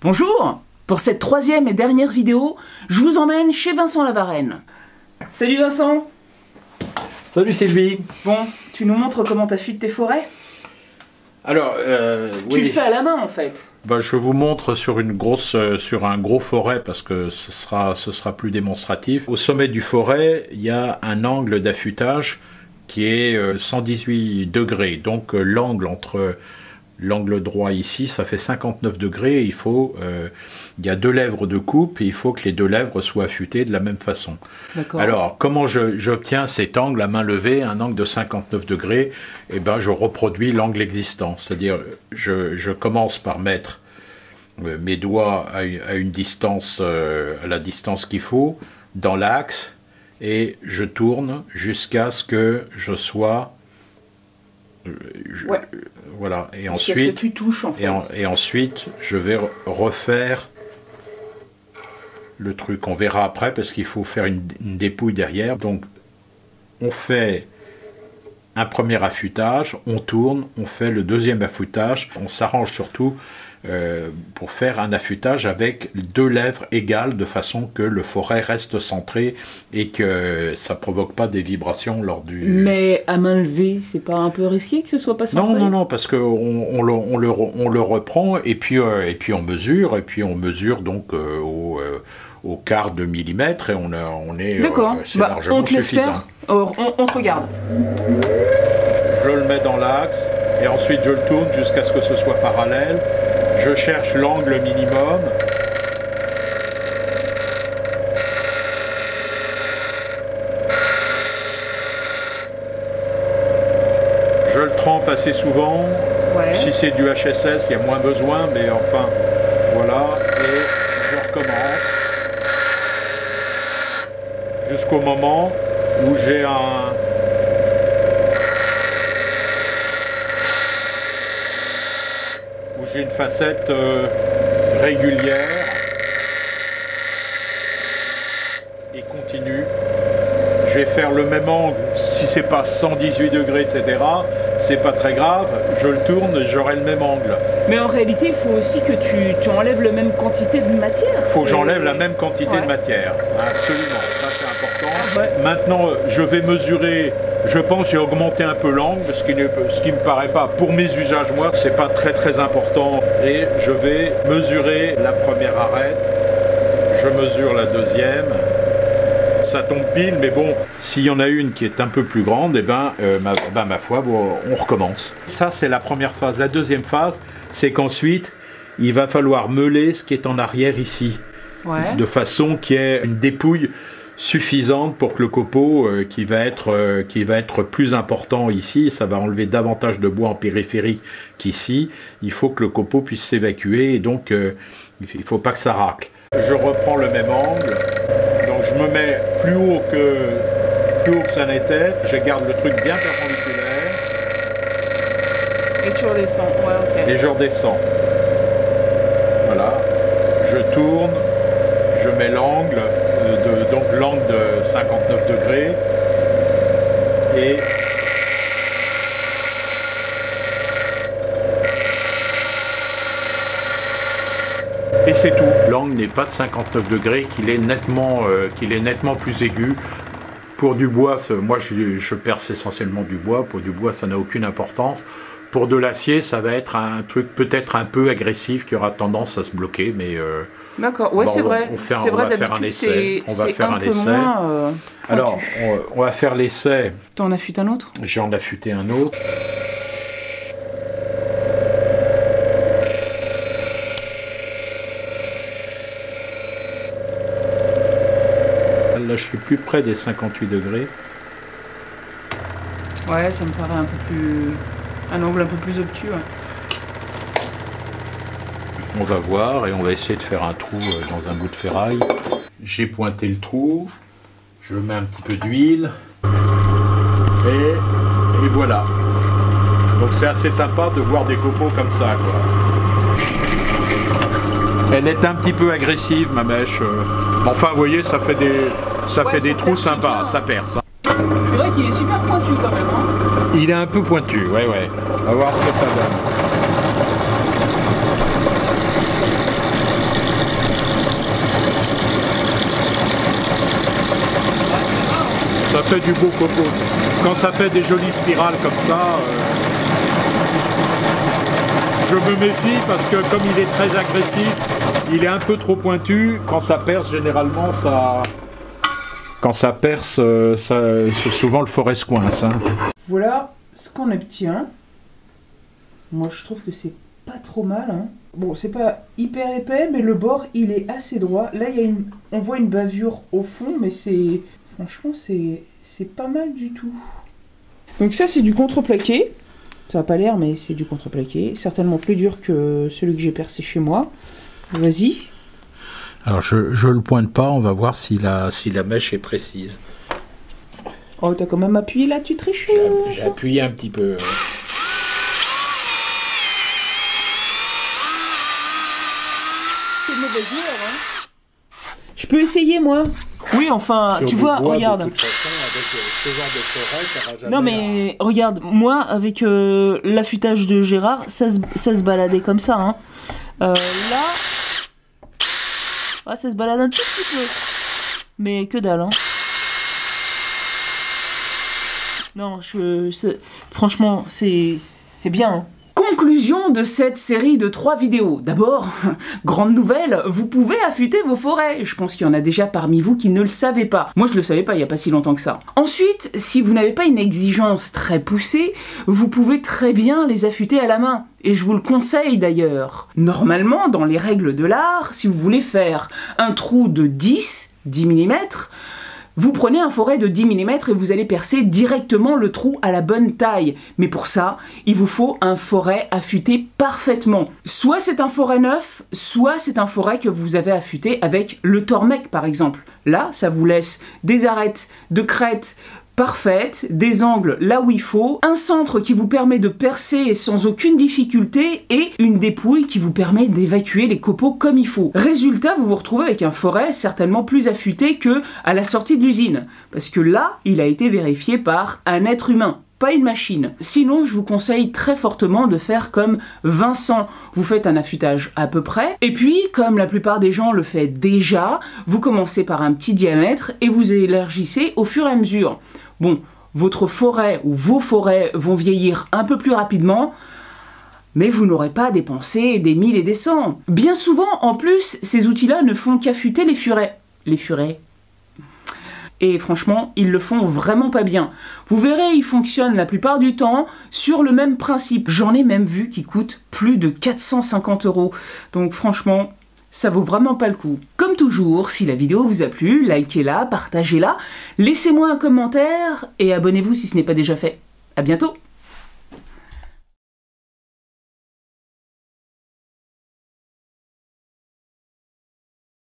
Bonjour! Pour cette troisième et dernière vidéo, je vous emmène chez Vincent Lavarenne. Salut Vincent! Salut Sylvie! Bon, tu nous montres comment t'affûtes tes forêts? Alors, tu le fais à la main en fait. Bah, je vous montre sur un gros forêt parce que ce sera plus démonstratif. Au sommet du forêt, il y a un angle d'affûtage qui est 118 degrés. Donc l'angle entre l'angle droit ici, ça fait 59 degrés. Il y a deux lèvres de coupe et il faut que les deux lèvres soient affûtées de la même façon. Alors, comment j'obtiens cet angle à main levée, un angle de 59 degrés? Eh ben, je reproduis l'angle existant. C'est-à-dire, je commence par mettre mes doigts à une distance, à la distance qu'il faut, dans l'axe, et je tourne jusqu'à ce que je sois... Voilà, et ensuite, que tu touches, en fait. et ensuite, je vais refaire le truc. On verra après parce qu'il faut faire une dépouille derrière. Donc, on fait un premier affûtage, on tourne, on fait le deuxième affûtage. On s'arrange surtout pour faire un affûtage avec deux lèvres égales de façon que le forêt reste centré et que ça provoque pas des vibrations lors du... Mais à main levée, c'est pas un peu risqué que ce soit pas centré? Non, parce que on le reprend et puis on mesure donc au quart de millimètre et on est c'est largement suffisant. On te regarde. Je le mets dans l'axe et ensuite je le tourne jusqu'à ce que ce soit parallèle. Je cherche l'angle minimum. Je le trempe assez souvent. Ouais. Si c'est du HSS, il y a moins besoin, mais enfin, voilà. Et je recommence jusqu'au moment où j'ai une facette régulière et continue. Je vais faire le même angle, si c'est pas 118 degrés, etc. C'est pas très grave, je le tourne, j'aurai le même angle. Mais en réalité, il faut aussi que tu enlèves la même quantité de matière. Il faut que j'enlève la même quantité de matière, absolument, ça c'est important. Maintenant, je vais mesurer, je pense que j'ai augmenté un peu l'angle, ce qui me paraît pas, pour mes usages, moi, c'est pas très important. Et je vais mesurer la première arête, je mesure la deuxième. Ça tombe pile, mais bon, s'il y en a une qui est un peu plus grande, eh ben, ma foi, bon, on recommence. Ça, c'est la première phase. La deuxième phase, c'est qu'ensuite, il va falloir meuler ce qui est en arrière ici, de façon qu'il y ait une dépouille suffisante pour que le copeau, qui va être plus important ici, ça va enlever davantage de bois en périphérie qu'ici, il faut que le copeau puisse s'évacuer, et donc il ne faut pas que ça racle. Je reprends le même angle. Donc je me mets plus haut que ça n'était, je garde le truc bien perpendiculaire. Et tu redescends, ok. Et je redescends. Voilà, je tourne, je mets l'angle, donc l'angle de 59 degrés. Et c'est tout. L'angle n'est pas de 59 degrés, qu'il est nettement plus aigu. Pour du bois, moi je perce essentiellement du bois. Pour du bois, ça n'a aucune importance. Pour de l'acier, ça va être un truc peut-être un peu agressif qui aura tendance à se bloquer, mais... D'accord, ouais, c'est vrai. On va faire un essai. Alors, on va faire l'essai. T'en affûtes un autre? J'en affûté un autre. Là, je suis plus près des 58 degrés. Ouais, ça me paraît un peu plus... un angle un peu plus obtus. On va voir et on va essayer de faire un trou dans un bout de ferraille. J'ai pointé le trou. Je mets un petit peu d'huile. Et voilà. Donc c'est assez sympa de voir des copeaux comme ça, quoi. Elle est un petit peu agressive, ma mèche. Enfin, vous voyez, ça fait des trous sympas, ça perce. C'est vrai qu'il est super pointu quand même. Hein. Il est un peu pointu, ouais. On va voir ce que ça donne. fait du beau coco. Quand ça fait des jolies spirales comme ça, je me méfie parce que comme il est très agressif, il est un peu trop pointu. Quand ça perce, généralement, ça... Quand ça perce, souvent le forêt se coince. Hein. Voilà ce qu'on obtient. Moi, je trouve que c'est pas trop mal. Hein. Bon, c'est pas hyper épais, mais le bord, il est assez droit. Là, on voit une bavure au fond, mais c'est... Franchement, c'est pas mal du tout. Donc ça, c'est du contreplaqué. Ça n'a pas l'air, mais c'est du contreplaqué. Certainement plus dur que celui que j'ai percé chez moi. Vas-y. Alors, je le pointe pas, on va voir si la mèche est précise. Oh, t'as quand même appuyé là, tu triches. J'ai appuyé un petit peu. C'est une mauvaise humeur, hein. Je peux essayer, moi. Oui, enfin, Sur tu du vois, bois, regarde. De toute façon, avec ce genre de forêt, t'auras jamais... Non, mais regarde, moi, avec l'affûtage de Gérard, ça se baladait comme ça, hein. Là... Ah, ça se balade un tout petit peu. Mais que dalle, hein. Non, franchement, c'est bien. Hein. Conclusion de cette série de 3 vidéos. D'abord, grande nouvelle, vous pouvez affûter vos forêts. Je pense qu'il y en a déjà parmi vous qui ne le savaient pas. Moi, je le savais pas il n'y a pas si longtemps que ça. Ensuite, si vous n'avez pas une exigence très poussée, vous pouvez très bien les affûter à la main. Et je vous le conseille d'ailleurs. Normalement, dans les règles de l'art, si vous voulez faire un trou de 10 mm, vous prenez un forêt de 10 mm et vous allez percer directement le trou à la bonne taille. Mais pour ça, il vous faut un forêt affûté parfaitement. Soit c'est un forêt neuf, soit c'est un forêt que vous avez affûté avec le Tormek par exemple. Là, ça vous laisse des arêtes de crête parfaite, des angles là où il faut, un centre qui vous permet de percer sans aucune difficulté et une dépouille qui vous permet d'évacuer les copeaux comme il faut. Résultat, vous vous retrouvez avec un forêt certainement plus affûté que à la sortie de l'usine, parce que là, il a été vérifié par un être humain, pas une machine. Sinon, je vous conseille très fortement de faire comme Vincent. Vous faites un affûtage à peu près, et puis, comme la plupart des gens le font déjà, vous commencez par un petit diamètre et vous élargissez au fur et à mesure. Bon, votre forêt ou vos forêts vont vieillir un peu plus rapidement, mais vous n'aurez pas dépensé des 1000 et des 100. Bien souvent, en plus, ces outils-là ne font qu'affûter les furets. Les furets. Et franchement, ils le font vraiment pas bien. Vous verrez, ils fonctionnent la plupart du temps sur le même principe. J'en ai même vu qui coûtent plus de 450 €. Donc franchement, ça vaut vraiment pas le coup. Comme toujours, si la vidéo vous a plu, likez-la, partagez-la, laissez-moi un commentaire et abonnez-vous si ce n'est pas déjà fait. À bientôt!